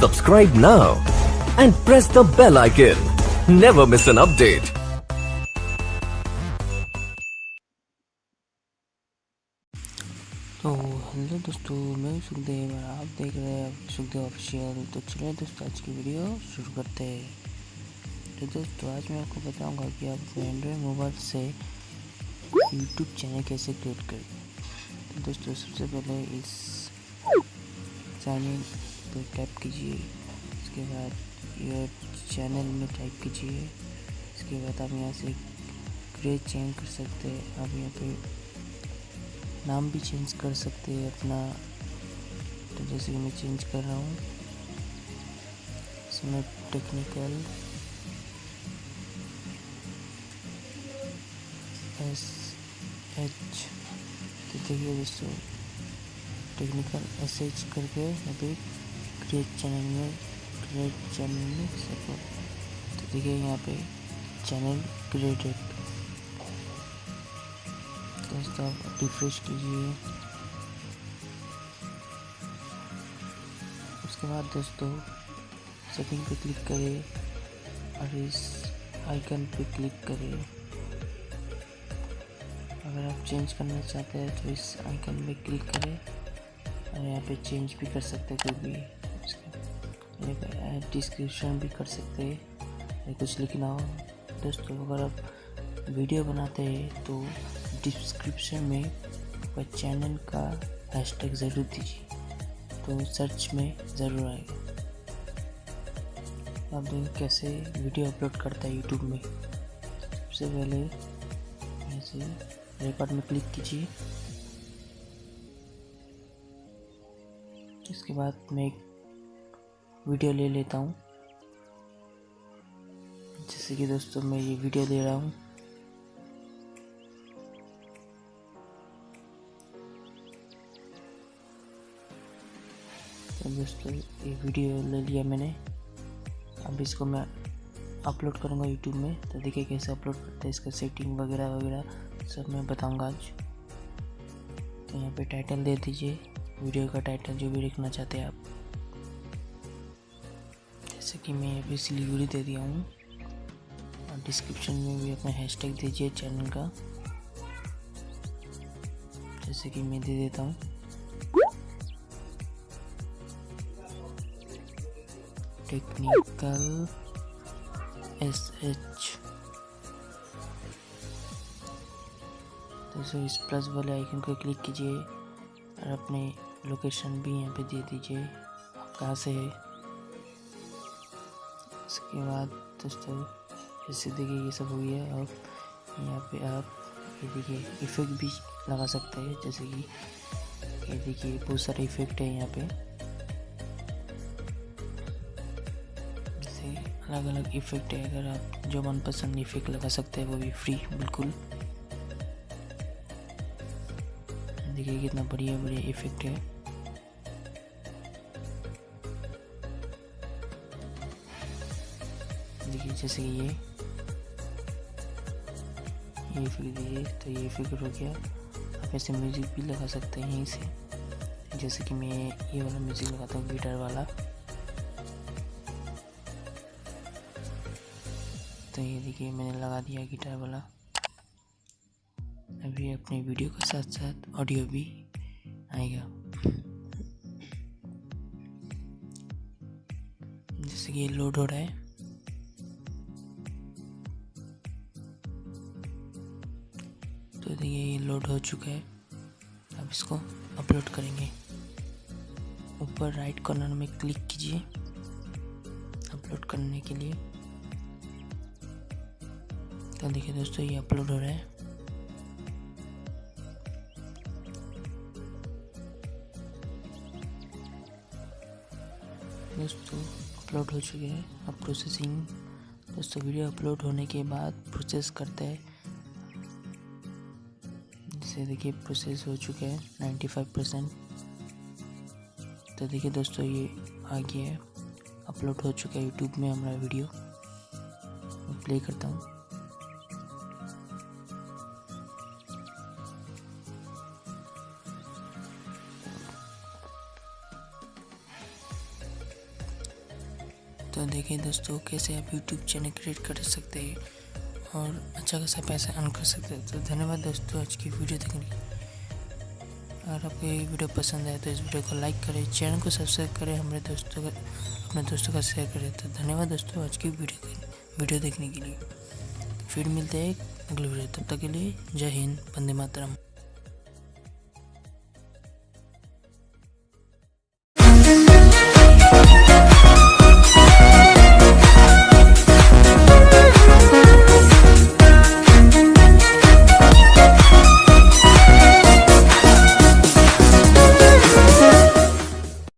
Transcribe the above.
Subscribe now and press the bell icon. Never miss an update. तो hello दोस्तों, मैं सुखदेव और आप देख रहे हैं सुखदेव ऑफिशियल। तो चलिए दोस्तों, आज की वीडियो शुरू करते हैं। तो दोस्तों, आज मैं आपको बताऊंगा कि आप अपने एंड्रॉयड मोबाइल से यूट्यूब चैनल कैसे क्रिएट करें। तो दोस्तों, सबसे पहले इस चैनल पर टैप कीजिए। इसके बाद ये चैनल में टाइप कीजिए। इसके बाद आप यहाँ से क्रिएट चेंज कर सकते हैं। आप यहाँ पे नाम भी चेंज कर सकते हैं अपना। तो जैसे कि मैं चेंज कर रहा हूँ, इसमें टेक्निकल SH। तो देखिए दोस्तों, टेक्निकल SH करके यहाँ पे क्रिएट चैनल में सपोर्ट। तो देखिए यहाँ पे चैनल क्रिएटेड। दोस्तों, आप रिफ्रेश कीजिए। उसके बाद दोस्तों, सेटिंग पे क्लिक करें और इस आइकन पे क्लिक करें। अगर आप चेंज करना चाहते हैं तो इस आइकन पे क्लिक करें और यहाँ पे चेंज भी कर सकते हैं कोई भी। डिस्क्रिप्शन भी कर सकते हैं, कुछ लिखना हो। दोस्तों, अगर आप वीडियो बनाते हैं तो डिस्क्रिप्शन में आपका चैनल का हैशटैग ज़रूर दीजिए, तो सर्च में ज़रूर आएगा। आप देखिए कैसे वीडियो अपलोड करता है यूट्यूब में। सबसे पहले ऐसे रिकॉर्ड में क्लिक कीजिए। इसके बाद मैं एक वीडियो ले लेता हूँ। जैसे कि दोस्तों, मैं ये वीडियो ले रहा हूँ। तो दोस्तों, ये वीडियो ले लिया मैंने। अब इसको मैं अपलोड करूँगा यूट्यूब में। तो देखिए कैसे अपलोड करते हैं, इसका सेटिंग वगैरह वगैरह सब मैं बताऊँगा आज। तो यहाँ पे टाइटल दे दीजिए, वीडियो का टाइटल जो भी लिखना चाहते हैं आप। जैसे कि मैं अभी सिलीगुड़ी दे दिया हूँ। और डिस्क्रिप्शन में भी अपना हैशटैग दीजिए चैनल का। जैसे कि मैं दे देता हूँ टेक्निकल SH। तो इस प्लस वाले आइकन को क्लिक कीजिए और अपने लोकेशन भी यहाँ पे दे दीजिए, आप कहाँ से है। इसके बाद दोस्तों, जैसे देखिए ये सब हो गया। अब यहाँ पे आप ये देखिए इफ़ेक्ट भी लगा सकते हैं। जैसे कि ये देखिए बहुत सारे इफ़ेक्ट है यहाँ पे। अलग अलग इफ़ेक्ट है। अगर आप जो मनपसंद इफ़ेक्ट लगा सकते हैं वो भी फ्री बिल्कुल। देखिए कितना बढ़िया बढ़िया इफ़ेक्ट है। देखिए जैसे कि ये इफ़ेक्ट देखिए, तो ये इफ़ेक्ट हो गया। आप ऐसे म्यूज़िक भी लगा सकते हैं यहीं से। जैसे कि मैं ये वाला म्यूज़िक लगाता हूँ, गिटार वाला। तो ये देखिए मैंने लगा दिया गिटार वाला। अभी अपने वीडियो के साथ साथ ऑडियो भी आएगा। जैसे कि ये लोड हो रहा है। तो देखिए ये लोड हो चुका है। अब इसको अपलोड करेंगे। ऊपर राइट कॉर्नर में क्लिक कीजिए अपलोड करने के लिए। तो देखिए दोस्तों, ये अपलोड हो रहा है। दोस्तों, अपलोड हो चुके हैं। अब प्रोसेसिंग। दोस्तों, वीडियो अपलोड होने के बाद प्रोसेस करते हैं। जैसे देखिए प्रोसेस हो चुके हैं 95%। तो देखिए दोस्तों, ये आ गया है, अपलोड हो चुका है यूट्यूब में हमारा वीडियो। मैं प्ले करता हूँ। तो देखिए दोस्तों कैसे आप YouTube चैनल क्रिएट कर सकते हैं और अच्छा खासा पैसा अर्न कर सकते हैं। तो धन्यवाद दोस्तों आज की वीडियो देखने के लिए। अगर आपको ये वीडियो पसंद आए तो इस वीडियो को लाइक करें, चैनल को सब्सक्राइब करें, अपने दोस्तों का शेयर करें। तो धन्यवाद दोस्तों आज की वीडियो देखने के लिए। फिर मिलते हैं अगले वीडियो, तब तक के लिए जय हिंद, वंदे मातरम।